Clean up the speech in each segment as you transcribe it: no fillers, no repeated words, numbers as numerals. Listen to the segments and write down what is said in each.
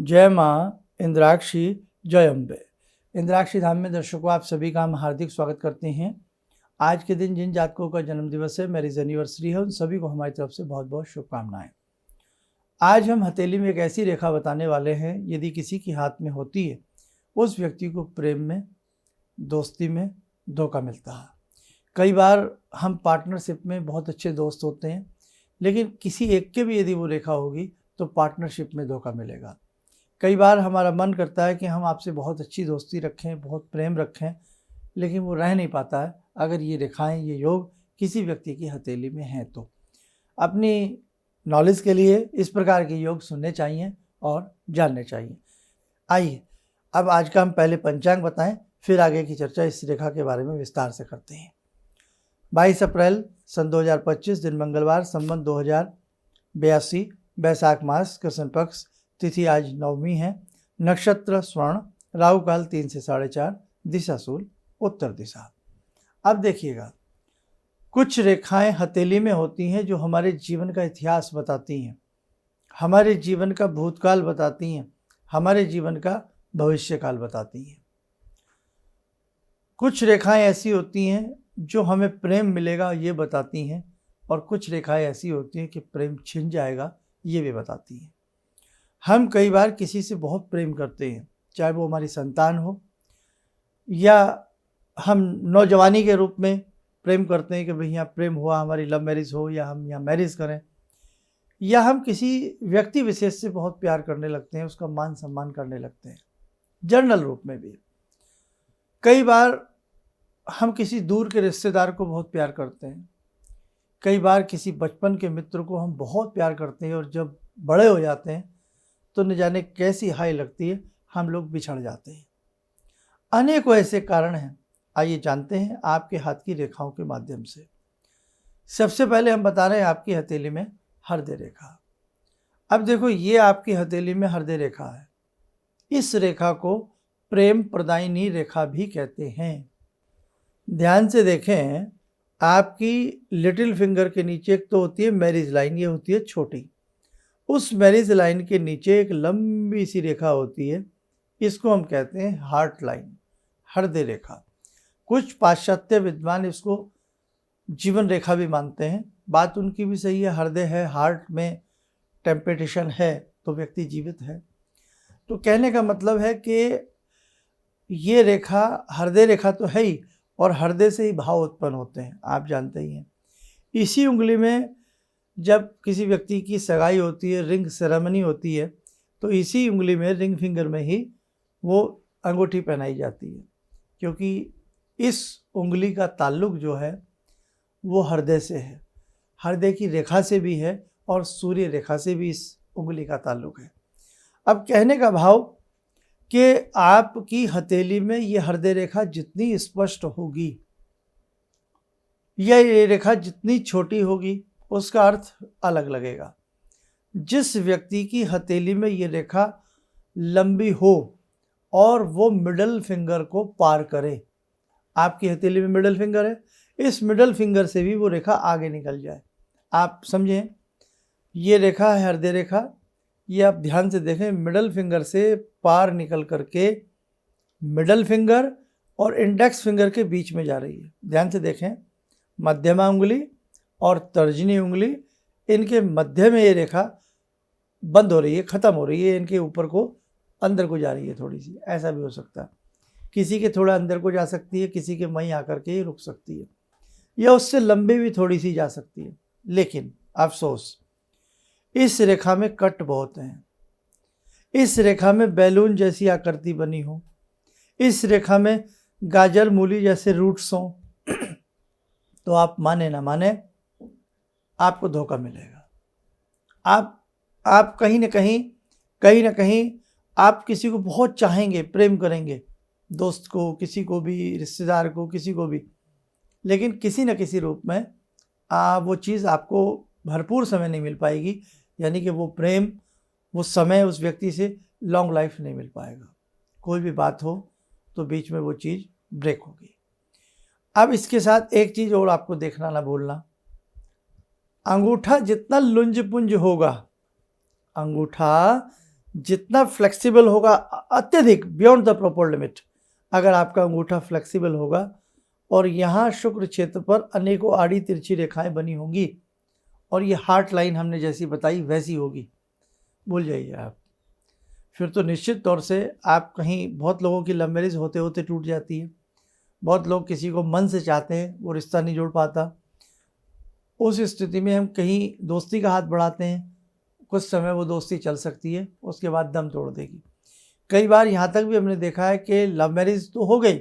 जय माँ इंद्राक्षी, जय अम्बे। इंद्राक्षी धाम में दर्शकों, आप सभी का हम हार्दिक स्वागत करते हैं। आज के दिन जिन जातकों का जन्म दिवस है, मैरिज एनिवर्सरी है, उन सभी को हमारी तरफ से बहुत बहुत शुभकामनाएं। आज हम हथेली में एक ऐसी रेखा बताने वाले हैं, यदि किसी की हाथ में होती है, उस व्यक्ति को प्रेम में, दोस्ती में धोखा मिलता है। कई बार हम पार्टनरशिप में बहुत अच्छे दोस्त होते हैं, लेकिन किसी एक के भी यदि वो रेखा होगी तो पार्टनरशिप में धोखा मिलेगा। कई बार हमारा मन करता है कि हम आपसे बहुत अच्छी दोस्ती रखें, बहुत प्रेम रखें, लेकिन वो रह नहीं पाता है अगर ये रेखाएं, ये योग किसी व्यक्ति की हथेली में हैं। तो अपनी नॉलेज के लिए इस प्रकार के योग सुनने चाहिए और जानने चाहिए। आइए अब आज का हम पहले पंचांग बताएं, फिर आगे की चर्चा इस रेखा के बारे में विस्तार से करते हैं। 22 अप्रैल सन 2025 दिन मंगलवार, संवत 2082, बैसाख मास, कृष्ण पक्ष, तिथि आज नवमी है, नक्षत्र स्वर्ण, राहु काल 3 से 4:30, दिशा शूल उत्तर दिशा। अब देखिएगा, कुछ रेखाएं हथेली में होती हैं जो हमारे जीवन का इतिहास बताती हैं, हमारे जीवन का भूतकाल बताती हैं, हमारे जीवन का भविष्यकाल बताती हैं। कुछ रेखाएं ऐसी होती हैं जो हमें प्रेम मिलेगा ये बताती हैं, और कुछ रेखाएं ऐसी होती हैं कि प्रेम छिन जाएगा ये भी बताती हैं। हम कई बार किसी से बहुत प्रेम करते हैं, चाहे वो हमारी संतान हो, या हम नौजवानी के रूप में प्रेम करते हैं कि भाई यहाँ प्रेम हुआ, हमारी लव मैरिज हो या हम यहाँ मैरिज करें, या हम किसी व्यक्ति विशेष से बहुत प्यार करने लगते हैं, उसका मान सम्मान करने लगते हैं। जर्नल रूप में भी कई बार हम किसी दूर के रिश्तेदार को बहुत प्यार करते हैं, कई बार किसी बचपन के मित्र को हम बहुत प्यार करते हैं, और जब बड़े हो जाते हैं तो न जाने कैसी हाय लगती है, हम लोग बिछड़ जाते हैं। अनेकों ऐसे कारण हैं। आइए जानते हैं आपके हाथ की रेखाओं के माध्यम से। सबसे पहले हम बता रहे हैं आपकी हथेली में हृदय रेखा। अब देखो, ये आपकी हथेली में हृदय रेखा है। इस रेखा को प्रेम प्रदायिनी रेखा भी कहते हैं। ध्यान से देखें, आपकी लिटिल फिंगर के नीचे एक तो होती है मैरिज लाइन, ये होती है छोटी। उस मैरिज लाइन के नीचे एक लंबी सी रेखा होती है, इसको हम कहते हैं हार्ट लाइन, हृदय रेखा। कुछ पाश्चात्य विद्वान इसको जीवन रेखा भी मानते हैं। बात उनकी भी सही है, हृदय है, हार्ट में टेम्पटेशन है तो व्यक्ति जीवित है। तो कहने का मतलब है कि ये रेखा, हृदय रेखा तो है ही, और हृदय से ही भाव उत्पन्न होते हैं, आप जानते ही हैं। इसी उंगली में जब किसी व्यक्ति की सगाई होती है, रिंग सेरेमनी होती है, तो इसी उंगली में, रिंग फिंगर में ही वो अंगूठी पहनाई जाती है, क्योंकि इस उंगली का ताल्लुक जो है वो हृदय से है, हृदय की रेखा से भी है, और सूर्य रेखा से भी इस उंगली का ताल्लुक है। अब कहने का भाव कि आपकी हथेली में ये हृदय रेखा जितनी स्पष्ट होगी या ये रेखा जितनी छोटी होगी, उसका अर्थ अलग लगेगा। जिस व्यक्ति की हथेली में ये रेखा लंबी हो और वो मिडल फिंगर को पार करे, आपकी हथेली में मिडल फिंगर है, इस मिडल फिंगर से भी वो रेखा आगे निकल जाए, आप समझें, ये रेखा है हृदय रेखा। ये आप ध्यान से देखें, मिडल फिंगर से पार निकल करके मिडल फिंगर और इंडेक्स फिंगर के बीच में जा रही है। ध्यान से देखें, मध्यमा उंगली और तर्जनी उंगली, इनके मध्य में ये रेखा बंद हो रही है, ख़त्म हो रही है, इनके ऊपर को अंदर को जा रही है थोड़ी सी। ऐसा भी हो सकता है, किसी के थोड़ा अंदर को जा सकती है, किसी के वहीं आकर के ही रुक सकती है, या उससे लंबी भी थोड़ी सी जा सकती है। लेकिन अफसोस, इस रेखा में कट बहुत हैं। इस रेखा में बैलून जैसी आकृति बनी हो, इस रेखा में गाजर मूली जैसे रूट्स हों, तो आप माने ना माने, आपको धोखा मिलेगा। आप कहीं ना कहीं आप किसी को बहुत चाहेंगे, प्रेम करेंगे, दोस्त को, किसी को भी, रिश्तेदार को, किसी को भी, लेकिन किसी न किसी रूप में वो चीज़ आपको भरपूर समय नहीं मिल पाएगी, यानी कि वो प्रेम, वो समय उस व्यक्ति से लॉन्ग लाइफ नहीं मिल पाएगा। कोई भी बात हो तो बीच में वो चीज़ ब्रेक होगी। अब इसके साथ एक चीज़ और आपको देखना ना भूलना, अंगूठा जितना लुंज पुंज होगा, अंगूठा जितना फ्लेक्सिबल होगा, अत्यधिक बियॉन्ड द प्रॉपर लिमिट, अगर आपका अंगूठा फ्लेक्सिबल होगा और यहाँ शुक्र क्षेत्र पर अनेकों आड़ी तिरछी रेखाएं बनी होंगी और ये हार्ट लाइन हमने जैसी बताई वैसी होगी, भूल जाइए आप। फिर तो निश्चित तौर से आप कहीं, बहुत लोगों की लव मैरिज होते होते टूट जाती है, बहुत लोग किसी को मन से चाहते हैं, वो रिश्ता नहीं जोड़ पाता। उस स्थिति में हम कहीं दोस्ती का हाथ बढ़ाते हैं, कुछ समय वो दोस्ती चल सकती है, उसके बाद दम तोड़ देगी। कई बार यहाँ तक भी हमने देखा है कि लव मैरिज तो हो गई,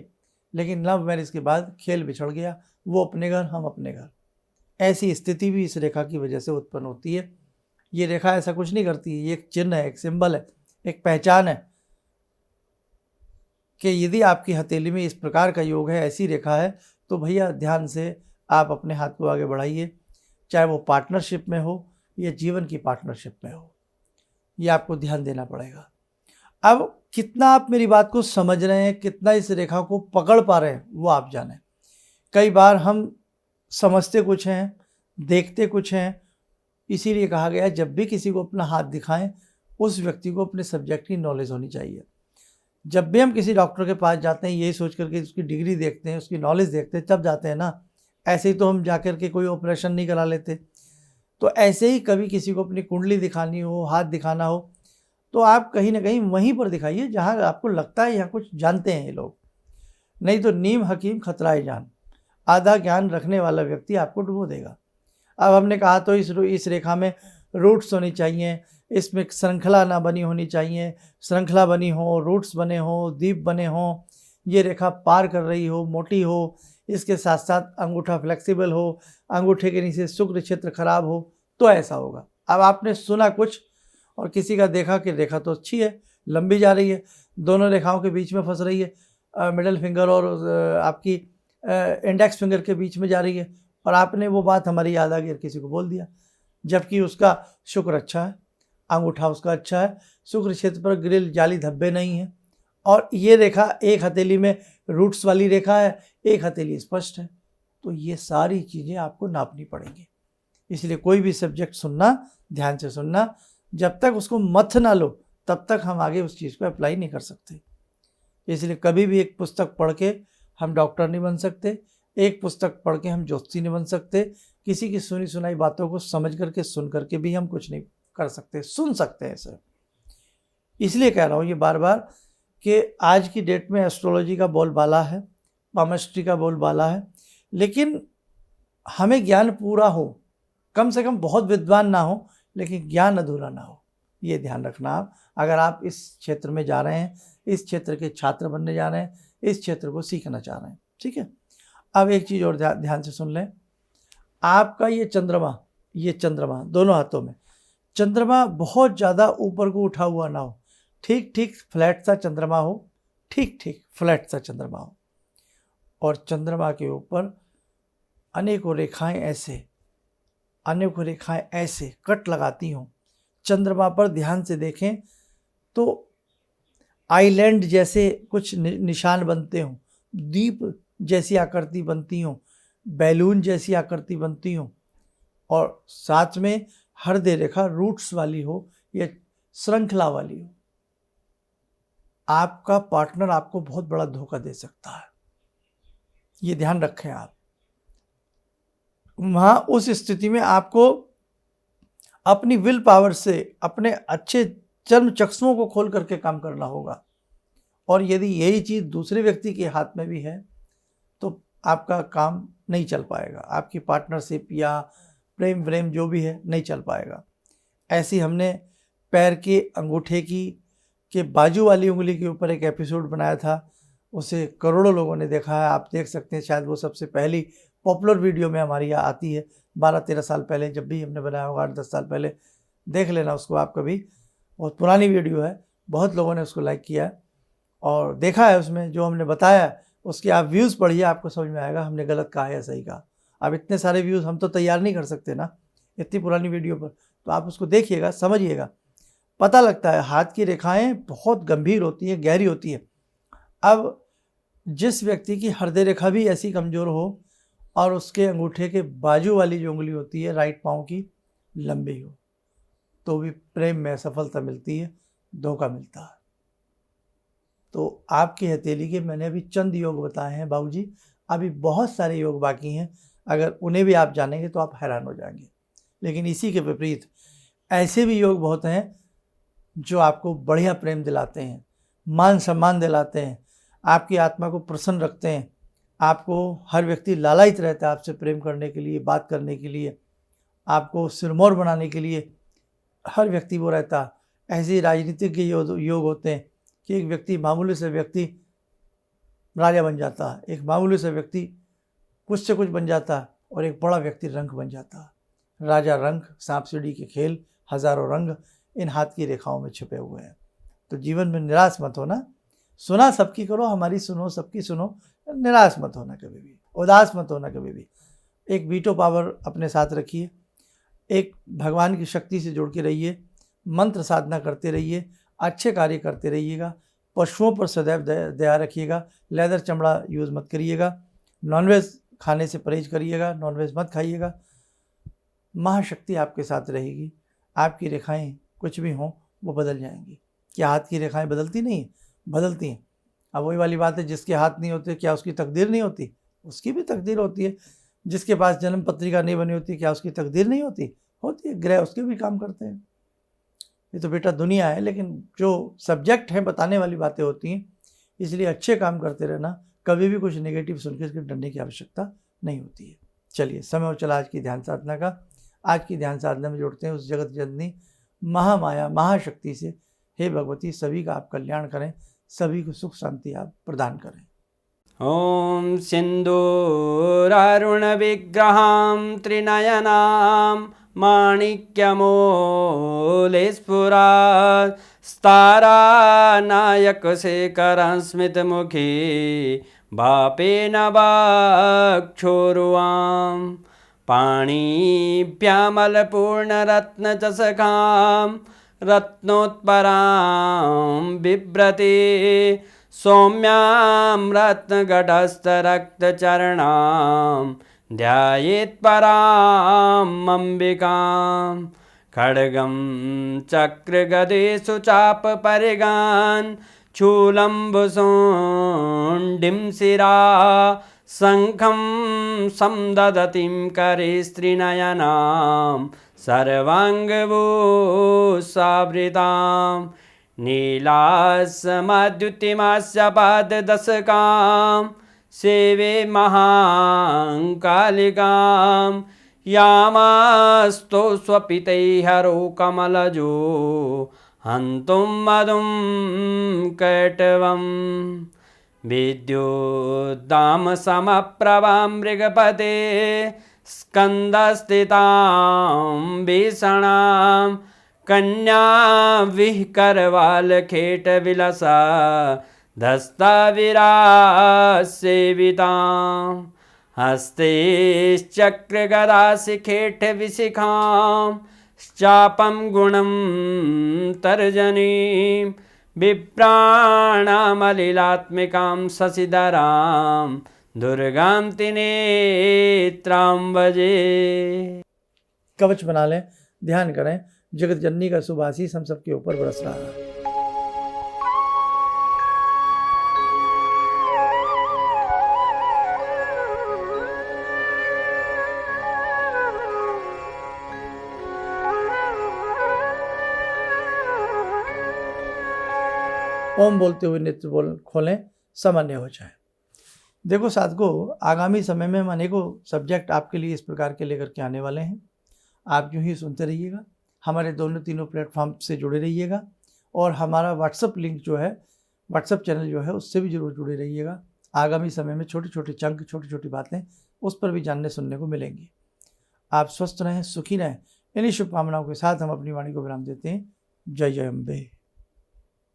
लेकिन लव मैरिज के बाद खेल बिछड़ गया, वो अपने घर हम अपने घर। ऐसी स्थिति भी इस रेखा की वजह से उत्पन्न होती है। ये रेखा ऐसा कुछ नहीं करती है, ये एक चिन्ह है, एक सिंबल है, एक पहचान है कि यदि आपकी हथेली में इस प्रकार का योग है, ऐसी रेखा है, तो भैया ध्यान से आप अपने हाथ को आगे बढ़ाइए, चाहे वो पार्टनरशिप में हो या जीवन की पार्टनरशिप में हो, ये आपको ध्यान देना पड़ेगा। अब कितना आप मेरी बात को समझ रहे हैं, कितना इस रेखा को पकड़ पा रहे हैं, वो आप जानें। कई बार हम समझते कुछ हैं, देखते कुछ हैं, इसीलिए कहा गया है जब भी किसी को अपना हाथ दिखाएं, उस व्यक्ति को अपने सब्जेक्ट की नॉलेज होनी चाहिए। जब भी हम किसी डॉक्टर के पास जाते हैं, यही सोच करके उसकी डिग्री देखते हैं, उसकी नॉलेज देखते हैं, तब जाते हैं ना। ऐसे ही तो हम जाकर के कोई ऑपरेशन नहीं करा लेते। तो ऐसे ही कभी किसी को अपनी कुंडली दिखानी हो, हाथ दिखाना हो, तो आप कहीं ना कहीं वहीं पर दिखाइए जहाँ आपको लगता है यहाँ कुछ जानते हैं ये लोग। नहीं तो नीम हकीम खतराए जान, आधा ज्ञान रखने वाला व्यक्ति आपको डुबो देगा। अब हमने कहा तो इस रेखा में रूट्स होनी चाहिए, इसमें श्रृंखला ना बनी होनी चाहिए, श्रृंखला बनी हो, रूट्स बने हो, दीप बने हो, ये रेखा पार कर रही हो, मोटी हो, इसके साथ साथ अंगूठा फ्लेक्सिबल हो, अंगूठे के नीचे शुक्र क्षेत्र खराब हो, तो ऐसा होगा। अब आपने सुना कुछ और किसी का देखा कि रेखा तो अच्छी है, लंबी जा रही है, दोनों रेखाओं के बीच में फंस रही है, मिडल फिंगर और आपकी इंडेक्स फिंगर के बीच में जा रही है, और आपने वो बात हमारी याद आ गई किसी को बोल दिया, जबकि उसका शुक्र अच्छा है, अंगूठा उसका अच्छा है, शुक्र क्षेत्र पर ग्रिल जाली धब्बे नहीं है, और ये रेखा एक हथेली में रूट्स वाली रेखा है, एक हथेली स्पष्ट है। तो ये सारी चीज़ें आपको नापनी पड़ेंगी। इसलिए कोई भी सब्जेक्ट सुनना, ध्यान से सुनना, जब तक उसको मथ ना लो तब तक हम आगे उस चीज़ को अप्लाई नहीं कर सकते। इसलिए कभी भी एक पुस्तक पढ़ के हम डॉक्टर नहीं बन सकते, एक पुस्तक पढ़ के हम ज्योतिषी नहीं बन सकते, किसी की सुनी सुनाई बातों को समझ करके सुन करके भी हम कुछ नहीं कर सकते, सुन सकते हैं सर। इसलिए कह रहा हूँ ये बार बार कि आज की डेट में एस्ट्रोलॉजी का बोलबाला है, पामिस्ट्री का बोलबाला है, लेकिन हमें ज्ञान पूरा हो, कम से कम बहुत विद्वान ना हो, लेकिन ज्ञान अधूरा ना हो, ये ध्यान रखना आप। अगर आप इस क्षेत्र में जा रहे हैं, इस क्षेत्र के छात्र बनने जा रहे हैं, इस क्षेत्र को सीखना चाह रहे हैं, ठीक है। अब एक चीज़ और ध्यान से सुन लें, आपका ये चंद्रमा दोनों हाथों में, चंद्रमा बहुत ज़्यादा ऊपर को उठा हुआ ना हो, ठीक ठीक फ्लैट सा चंद्रमा हो, ठीक ठीक फ्लैट सा चंद्रमा हो, और चंद्रमा के ऊपर अनेकों रेखाएं ऐसे कट लगाती हों। चंद्रमा पर ध्यान से देखें तो आइलैंड जैसे कुछ निशान बनते हों, दीप जैसी आकृति बनती हों, बैलून जैसी आकृति बनती हों, और साथ में हृदय रेखा रूट्स वाली हो या श्रृंखला वाली हो। आपका पार्टनर आपको बहुत बड़ा धोखा दे सकता है, ये ध्यान रखें आप। वहाँ उस स्थिति में आपको अपनी विल पावर से अपने अच्छे चर्म चक्षुओं को खोल करके काम करना होगा, और यदि यही चीज़ दूसरे व्यक्ति के हाथ में भी है तो आपका काम नहीं चल पाएगा, आपकी पार्टनरशिप या प्रेम जो भी है नहीं चल पाएगा। ऐसी हमने पैर के अंगूठे के बाजू वाली उंगली के ऊपर एक एपिसोड बनाया था, उसे करोड़ों लोगों ने देखा है, आप देख सकते हैं। शायद वो सबसे पहली पॉपुलर वीडियो में हमारी यहाँ आती है, 12-13 साल पहले जब भी हमने बनाया होगा, 8-10 साल पहले, देख लेना उसको आप कभी। बहुत पुरानी वीडियो है, बहुत लोगों ने उसको लाइक किया है और देखा है। उसमें जो हमने बताया उसके आप व्यूज़ पढ़िए, आपको समझ में आएगा हमने गलत कहा या सही कहा। अब इतने सारे व्यूज़ हम तो तैयार नहीं कर सकते ना इतनी पुरानी वीडियो पर, तो आप उसको देखिएगा, समझिएगा, पता लगता है। हाथ की रेखाएं बहुत गंभीर होती हैं, गहरी होती है। अब जिस व्यक्ति की हृदय रेखा भी ऐसी कमज़ोर हो और उसके अंगूठे के बाजू वाली जो उंगली होती है राइट पाँव की लंबी हो, तो भी प्रेम में सफलता मिलती है, धोखा मिलता है। तो आपकी हथेली के मैंने अभी चंद योग बताए हैं बाबूजी, अभी बहुत सारे योग बाकी हैं, अगर उन्हें भी आप जानेंगे तो आप हैरान हो जाएंगे। लेकिन इसी के विपरीत ऐसे भी योग बहुत हैं जो आपको बढ़िया प्रेम दिलाते हैं, मान सम्मान दिलाते हैं, आपकी आत्मा को प्रसन्न रखते हैं, आपको हर व्यक्ति लालायित रहता है आपसे प्रेम करने के लिए, बात करने के लिए, आपको सिरमौर बनाने के लिए हर व्यक्ति वो रहता है। ऐसे ही राजनीतिक के योग होते हैं कि एक व्यक्ति मामूली से व्यक्ति राजा बन जाता है, एक मामूली से व्यक्ति कुछ से कुछ बन जाता है और एक बड़ा व्यक्ति रंग बन जाता है। राजा रंग, सांप सीढ़ी के खेल, हजारों रंग इन हाथ की रेखाओं में छुपे हुए हैं। तो जीवन में निराश मत होना, सुना सबकी करो, हमारी सुनो सबकी सुनो, निराश मत होना कभी भी, उदास मत होना कभी भी। एक वीटो पावर अपने साथ रखिए, एक भगवान की शक्ति से जुड़ के रहिए, मंत्र साधना करते रहिए, अच्छे कार्य करते रहिएगा, पशुओं पर सदैव दया रखिएगा, लेदर चमड़ा यूज़ मत करिएगा, नॉनवेज खाने से परहेज करिएगा, नॉनवेज मत खाइएगा। महाशक्ति आपके साथ रहेगी, आपकी रेखाएं कुछ भी हों वो बदल जाएंगी। क्या हाथ की रेखाएं बदलती नहीं? बदलती हैं। अब वही वाली बात है, जिसके हाथ नहीं होते क्या उसकी तकदीर नहीं होती? उसकी भी तकदीर होती है। जिसके पास जन्म पत्रिका नहीं बनी होती क्या उसकी तकदीर नहीं होती? होती है। ग्रह उसके भी काम करते हैं। ये तो बेटा दुनिया है, लेकिन जो सब्जेक्ट है बताने वाली बातें होती हैं, इसलिए अच्छे काम करते रहना, कभी भी कुछ नेगेटिव सुन के डरने की आवश्यकता नहीं होती है। चलिए, समय हो चला आज की ध्यान साधना का। आज की ध्यान साधना में जोड़ते हैं उस जगत जननी महामाया महाशक्ति से। हे भगवती, सभी का आप कल्याण करें, सभी को सुख शांति आप प्रदान करें। ॐ सिन्दूरारुण विग्रहां त्रिनयनां माणिक्यमूले स्फुरात् स्तारानायकशेखरं स्मितमुखी बापेन वाक्षोरुवां पाणिभ्यामलपूर्णरत्नचषकां रत्नोत्परां बिभ्रति सौम्यां रत्नगटस्थरक्तचरणां ध्यायेत्परां अम्बिकां खड्गं चक्रगदेषु चापपरिगान् शूलम्बुशुण्डिं शिरा शङ्खं संदधतीं करे स्त्रीनयनां सर्वाङ्गभूषावृतां नीलासमद्युतिमास्य पाददशकां सेवे महाकालिकां यामास्तो स्वपितैहरो कमलजो हन्तुं मधुं कैटवम् विद्युद्दामसमप्रभां मृगपते स्कन्दस्थितां भीषणां कन्या विहकरवालखेटविलसा धस्ताविरासेवितां हस्तैश्चक्रगदाशिखेटविशिखां चापं गुणं तर्जनीं विप्राणामलिलात्मिकां शशिधरां दुर्गां त्रिनेत्रां भजे। कवच बना लें, ध्यान करें, जगत जननी का शुभ आशीष हम सबके ऊपर बरस रहा है। ओम बोलते हुए नेत्र खोलें, सामान्य हो जाए। देखो साधकों, आगामी समय में हम अनेकों सब्जेक्ट आपके लिए इस प्रकार के लेकर के आने वाले हैं। आप यूँ ही सुनते रहिएगा, हमारे दोनों तीनों प्लेटफॉर्म से जुड़े रहिएगा, और हमारा व्हाट्सअप लिंक जो है, व्हाट्सअप चैनल जो है, उससे भी जरूर जुड़े रहिएगा। आगामी समय में छोटे छोटे चंक, छोटी छोटी बातें उस पर भी जानने सुनने को मिलेंगी। आप स्वस्थ रहें, सुखी रहें, इन्हीं शुभकामनाओं के साथ हम अपनी वाणी को विराम देते हैं। जय जय अम्बे।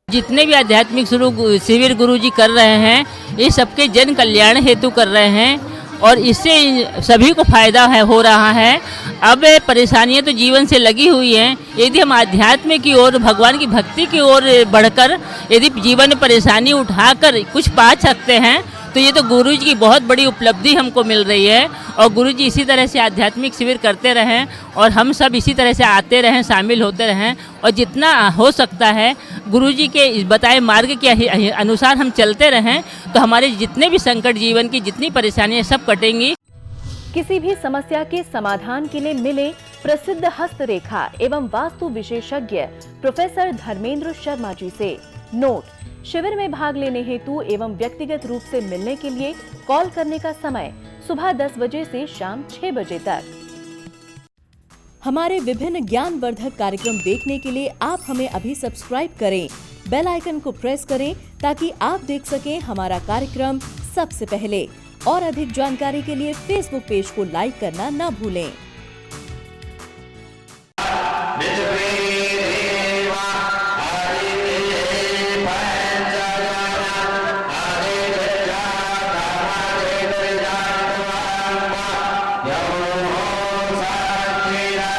जितने भी आध्यात्मिक शिविर गुरु जी कर रहे हैं, ये सबके जन कल्याण हेतु कर रहे हैं, और इससे सभी को फायदा हो रहा है। अब परेशानियां तो जीवन से लगी हुई हैं, यदि हम आध्यात्म की ओर, भगवान की भक्ति की ओर बढ़कर यदि जीवन में परेशानी उठाकर कुछ पा सकते हैं तो ये तो गुरु जी की बहुत बड़ी उपलब्धि हमको मिल रही है। और गुरु जी इसी तरह से आध्यात्मिक शिविर करते रहें और हम सब इसी तरह से आते रहें, शामिल होते रहें और जितना हो सकता है गुरु जी के बताए मार्ग के अनुसार हम चलते रहें तो हमारे जितने भी संकट, जीवन की जितनी परेशानियाँ सब कटेंगी। किसी भी समस्या के समाधान के लिए मिले प्रसिद्ध हस्तरेखा एवं वास्तु विशेषज्ञ प्रोफेसर धर्मेंद्र शर्मा जी से। नोट: शिविर में भाग लेने हेतु एवं व्यक्तिगत रूप से मिलने के लिए कॉल करने का समय सुबह 10 बजे से शाम 6 बजे तक। हमारे विभिन्न ज्ञानवर्धक कार्यक्रम देखने के लिए आप हमें अभी सब्सक्राइब करें, बेल आइकन को प्रेस करें ताकि आप देख सकें हमारा कार्यक्रम सबसे पहले। और अधिक जानकारी के लिए फेसबुक पेज को लाइक करना न भूलें।